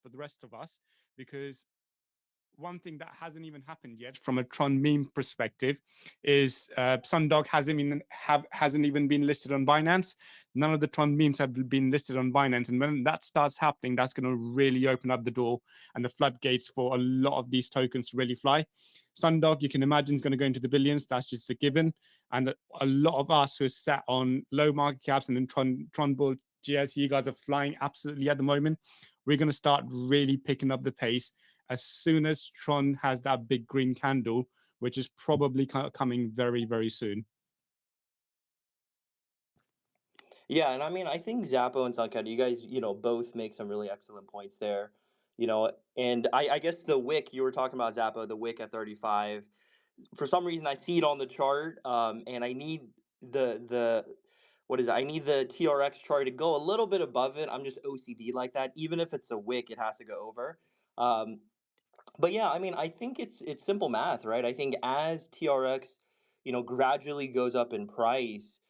for the rest of us, because one thing that hasn't even happened yet from a Tron meme perspective is Sundog hasn't even been listed on Binance. None of the Tron memes have been listed on Binance, and when that starts happening, that's going to really open up the door and the floodgates for a lot of these tokens to really fly. Sundog, you can imagine, is going to go into the billions. That's just a given. And a lot of us who are sat on low market caps and in Tron Bull GS, you guys are flying absolutely at the moment. We're going to start really picking up the pace as soon as Tron has that big green candle, which is probably coming very, very soon. Yeah, and I mean, I think Zappo and Suncat, you guys, both make some really excellent points there. And I guess the wick you were talking about, Zappo, the wick at 35. For some reason, I see it on the chart, and I need the what is it? I need the TRX chart to go a little bit above it. I'm just OCD like that. Even if it's a wick, it has to go over. Um, but yeah, I mean, I think it's simple math, right? I think as TRX, gradually goes up in price,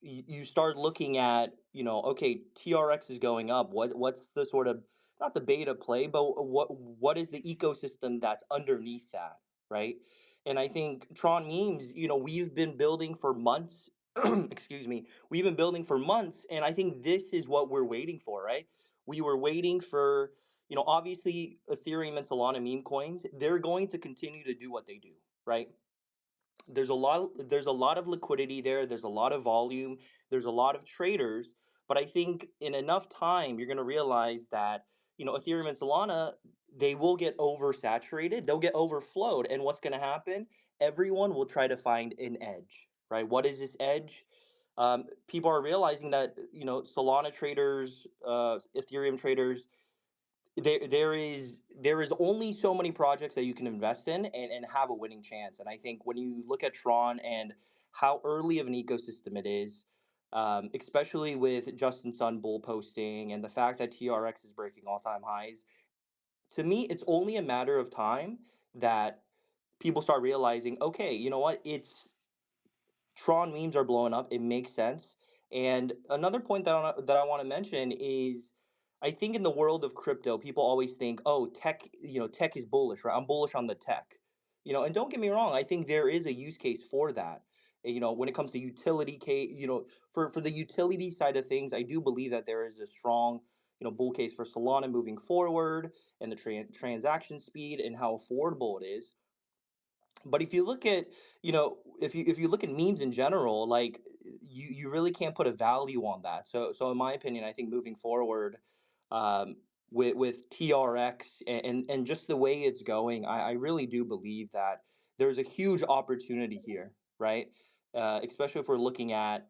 you start looking at, okay, TRX is going up. What's the sort of, not the beta play, but what is the ecosystem that's underneath that, right? And I think Tron memes, we've been building for months. Excuse me, we've been building for months, and I think this is what we're waiting for, right? We were waiting for, obviously Ethereum and Solana meme coins, they're going to continue to do what they do, right? There's a lot of liquidity there, there's a lot of volume, there's a lot of traders, but I think in enough time you're going to realize that, Ethereum and Solana, they will get oversaturated, they'll get overflowed, and what's going to happen? Everyone will try to find an edge, right? What is this edge? People are realizing that, Solana traders, Ethereum traders, there is only so many projects that you can invest in and have a winning chance. And I think when you look at Tron and how early of an ecosystem it is, especially with Justin Sun bull posting and the fact that TRX is breaking all-time highs, to me it's only a matter of time that people start realizing, okay, you know what, it's Tron memes are blowing up. It makes sense. And another point that I want to mention is, I think in the world of crypto, people always think, oh, tech, tech is bullish, right? I'm bullish on the tech. And don't get me wrong, I think there is a use case for that. When it comes to utility case, for the utility side of things, I do believe that there is a strong, bull case for Solana moving forward, and the transaction speed and how affordable it is. But if you look at, if you look at memes in general, like, you really can't put a value on that. So in my opinion, I think moving forward, um, with TRX and just the way it's going, I really do believe that there's a huge opportunity here, right? Especially if we're looking at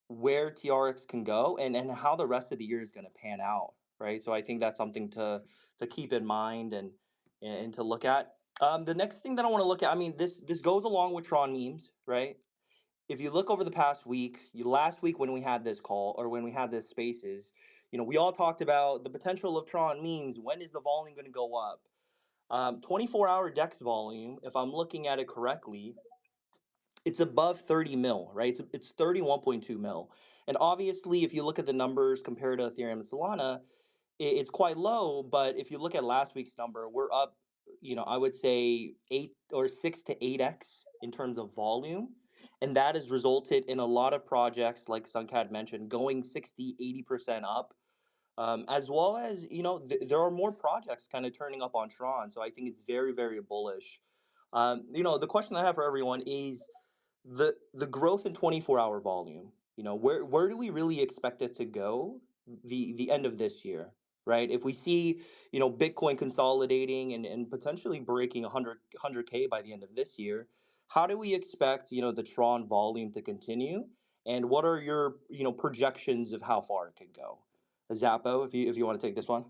where TRX can go, and how the rest of the year is going to pan out, right? So I think that's something to keep in mind, and to look at. The next thing that I want to look at, I mean, this goes along with Tron memes, right? If you look over the past week, last week when we had this call, or when we had this spaces, we all talked about the potential of Tron memes. When is the volume going to go up? 24-hour DEX volume, if I'm looking at it correctly, it's above 30 mil, right? It's 31.2 mil. And obviously, if you look at the numbers compared to Ethereum and Solana, it's quite low. But if you look at last week's number, we're up, I would say 6 to 8x in terms of volume. And that has resulted in a lot of projects, like Suncat mentioned, going 60, 80% up. As well as, there are more projects kind of turning up on Tron. So I think it's very, very bullish. The question I have for everyone is, the growth in 24-hour volume. Where do we really expect it to go the end of this year, right? If we see, Bitcoin consolidating and potentially breaking 100K by the end of this year, how do we expect, the Tron volume to continue, and what are your, projections of how far it could go? Zappo, if you want to take this one.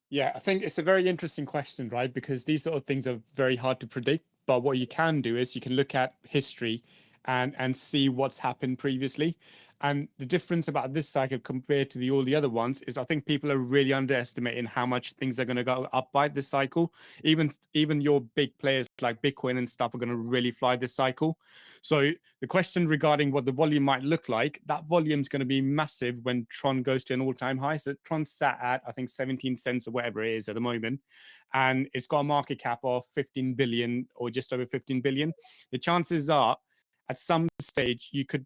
Yeah, I think it's a very interesting question, right? Because these sort of things are very hard to predict. But what you can do is you can look at history and see what's happened previously. And the difference about this cycle compared to all the other ones is I think people are really underestimating how much things are going to go up by this cycle. Even your big players like Bitcoin and stuff are going to really fly this cycle. So the question regarding what the volume might look like, that volume is going to be massive when Tron goes to an all-time high. So Tron sat at, I think, 17 cents or whatever it is at the moment, and it's got a market cap of 15 billion or just over 15 billion. The chances are at some stage you could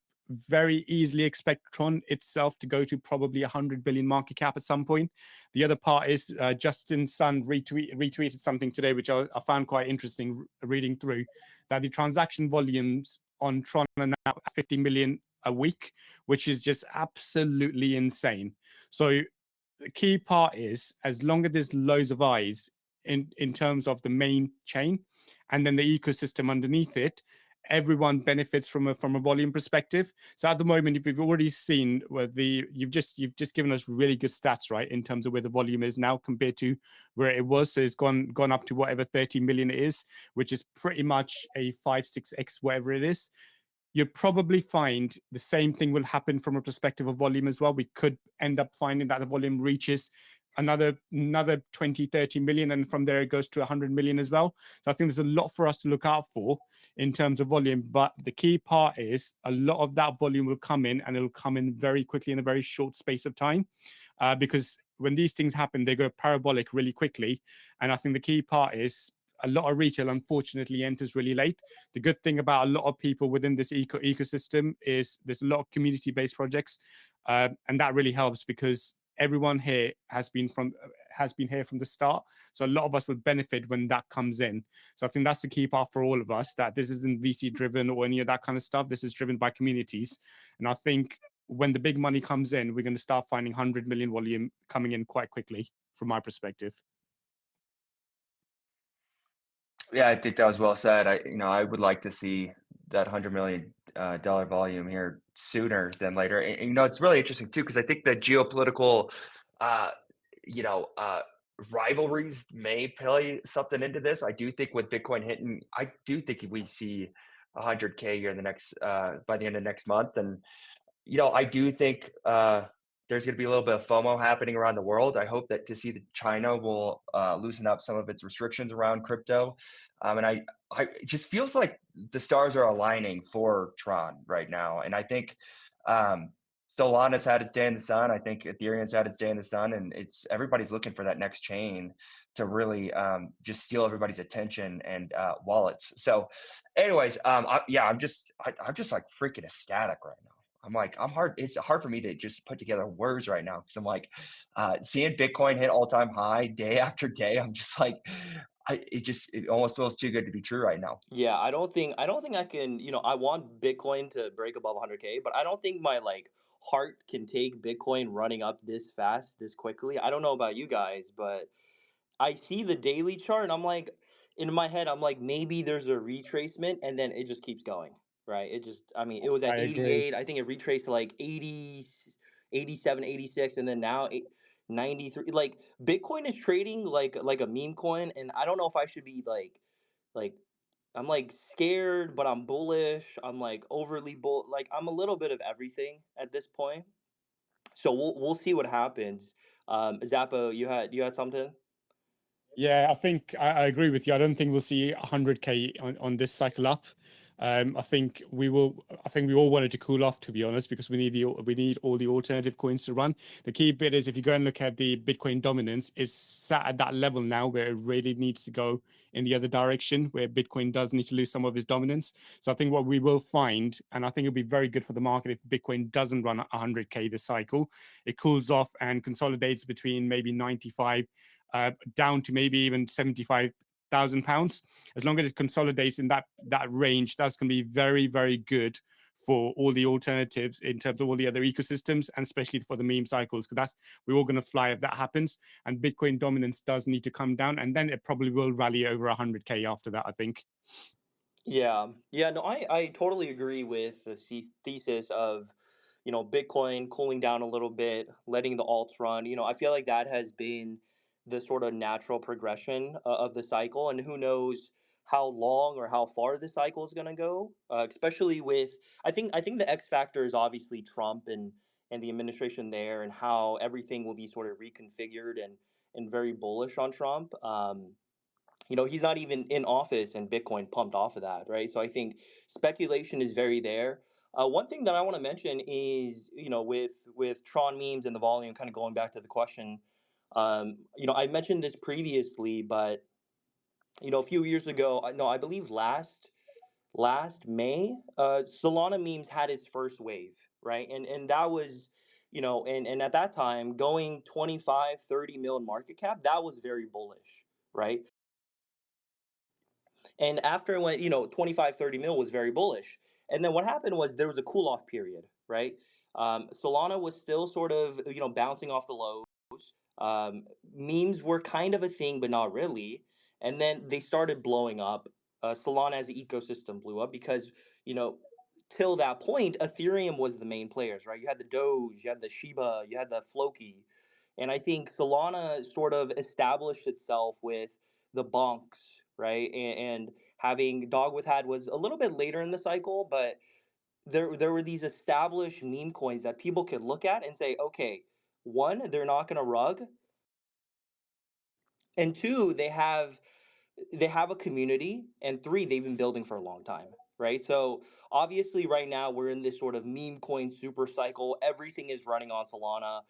very easily expect Tron itself to go to probably 100 billion market cap at some point. The other part is Justin Sun retweeted something today, which I found quite interesting reading through, that the transaction volumes on Tron are now 50 million a week, which is just absolutely insane. So the key part is, as long as there's loads of eyes in terms of the main chain and then the ecosystem underneath it, everyone benefits from a volume perspective. So at the moment, if you've already seen where you've just given us really good stats, right, in terms of where the volume is now compared to where it was. So it's gone up to whatever 30 million it is, which is pretty much a 5-6x whatever it is. You'll probably find the same thing will happen from a perspective of volume as well. We could end up finding that the volume reaches another 20-30 million, and from there it goes to 100 million as well. So I think there's a lot for us to look out for in terms of volume, but the key part is a lot of that volume will come in, and it'll come in very quickly in a very short space of time, because when these things happen, they go parabolic really quickly. And I think the key part is a lot of retail unfortunately enters really late. The good thing about a lot of people within this ecosystem is there's a lot of community-based projects, and that really helps because everyone here has been here from the start. So a lot of us would benefit when that comes in. So I think that's the key part for all of us, that this isn't VC driven or any of that kind of stuff. This is driven by communities. And I think when the big money comes in, we're going to start finding 100 million volume coming in quite quickly from my perspective. Yeah, I think that was well said. I would like to see that $100 million volume here sooner than later. And it's really interesting too because I think the geopolitical, uh, you know, uh, rivalries may play something into this. I do think with Bitcoin hitting, I do think we see 100K here in the next by the end of next month, and I do think there's going to be a little bit of FOMO happening around the world. I hope that to see that China will loosen up some of its restrictions around crypto, and it just feels like the stars are aligning for Tron right now. And I think um, Solana's had its day in the sun. I think Ethereum's had its day in the sun, and it's everybody's looking for that next chain to really just steal everybody's attention and wallets. So, anyways, I'm just like freaking ecstatic right now. I'm like, it's hard for me to just put together words right now because I'm like, seeing Bitcoin hit all time high day after day. I'm just like, it almost feels too good to be true right now. Yeah, I don't think I can, I want Bitcoin to break above 100K, but I don't think my like heart can take Bitcoin running up this fast, this quickly. I don't know about you guys, but I see the daily chart and I'm like, in my head, I'm like, maybe there's a retracement and then it just keeps going, right? I mean, it was I at agree. 88. I think it retraced to like 80, 87, 86, and then now 93. Like, Bitcoin is trading like a meme coin. And I don't know if I should be like, I'm like scared, but I'm bullish. I'm like overly like I'm a little bit of everything at this point. So we'll see what happens. Zappo, you had something? Yeah, I think I agree with you. I don't think we'll see 100K on this cycle up. I think we will. I think we all wanted to cool off, to be honest, because we need all the alternative coins to run. The key bit is if you go and look at the Bitcoin dominance, it's sat at that level now where it really needs to go in the other direction, where Bitcoin does need to lose some of its dominance. So I think what we will find, and I think it'll be very good for the market if Bitcoin doesn't run 100K this cycle, it cools off and consolidates between maybe 95 down to maybe even 75,000 pounds. As long as it consolidates in that range, that's going to be very, very good for all the alternatives in terms of all the other ecosystems, and especially for the meme cycles, because we're all going to fly if that happens. And Bitcoin dominance does need to come down, and then it probably will rally over 100K after that, I think. Yeah. Yeah, no, I totally agree with the thesis of, Bitcoin cooling down a little bit, letting the alts run. I feel like that has been the sort of natural progression of the cycle. And who knows how long or how far the cycle is going to go. Especially with, I think the X factor is obviously Trump and the administration there, and how everything will be sort of reconfigured and very bullish on Trump. He's not even in office, and Bitcoin pumped off of that, right? So I think speculation is very there. One thing that I want to mention is, with Tron memes and the volume, kind of going back to the question. I mentioned this previously, but a few years ago, no, I believe last May, Solana memes had its first wave, right? And that was, and at that time, going 25, 30 mil in market cap, that was very bullish, right? And after it went, 25, 30 mil was very bullish. And then what happened was there was a cool off period, right? Solana was still sort of, bouncing off the lows. Um, Memes were kind of a thing, but not really. And then they started blowing up. Solana as an ecosystem blew up because, you know, till that point, Ethereum was the main players, right? You had the Doge, you had the Shiba, you had the Floki. And I think Solana sort of established itself with the bonks, right? And having Dogwith had was a little bit later in the cycle, but there were these established meme coins that people could look at and say, okay, one, they're not going to rug, and two, they have a community, and three, they've been building for a long time, right? So obviously right now we're in this sort of meme coin super cycle. Everything is running on Solana.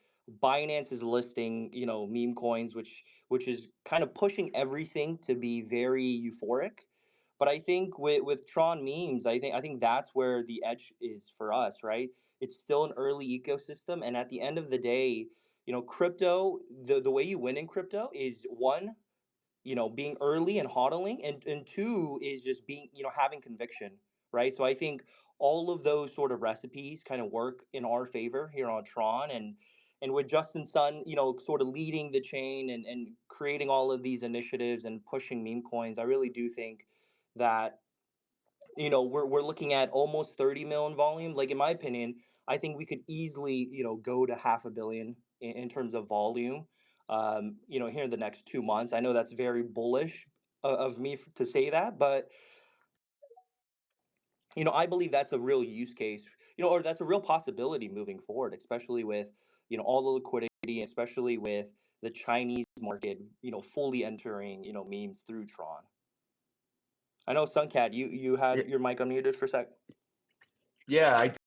Binance is listing, meme coins, which is kind of pushing everything to be very euphoric. But I think with Tron memes, I think that's where the edge is for us, right? It's still an early ecosystem, and at the end of the day, crypto, the way you win in crypto is one, being early and hodling, and two is just being, having conviction, right? So I think all of those sort of recipes kind of work in our favor here on Tron, and with Justin Sun, sort of leading the chain and creating all of these initiatives and pushing meme coins. I really do think that, we're looking at almost 30 mil in volume. Like, in my opinion, I think we could easily, go to half a billion in terms of volume, here in the next 2 months. I know that's very bullish of me to say that, but, I believe that's a real use case, or that's a real possibility moving forward, especially with, all the liquidity, especially with the Chinese market, fully entering, memes through Tron. I know, Suncat, you Yeah, had your mic unmuted for a sec. yeah, I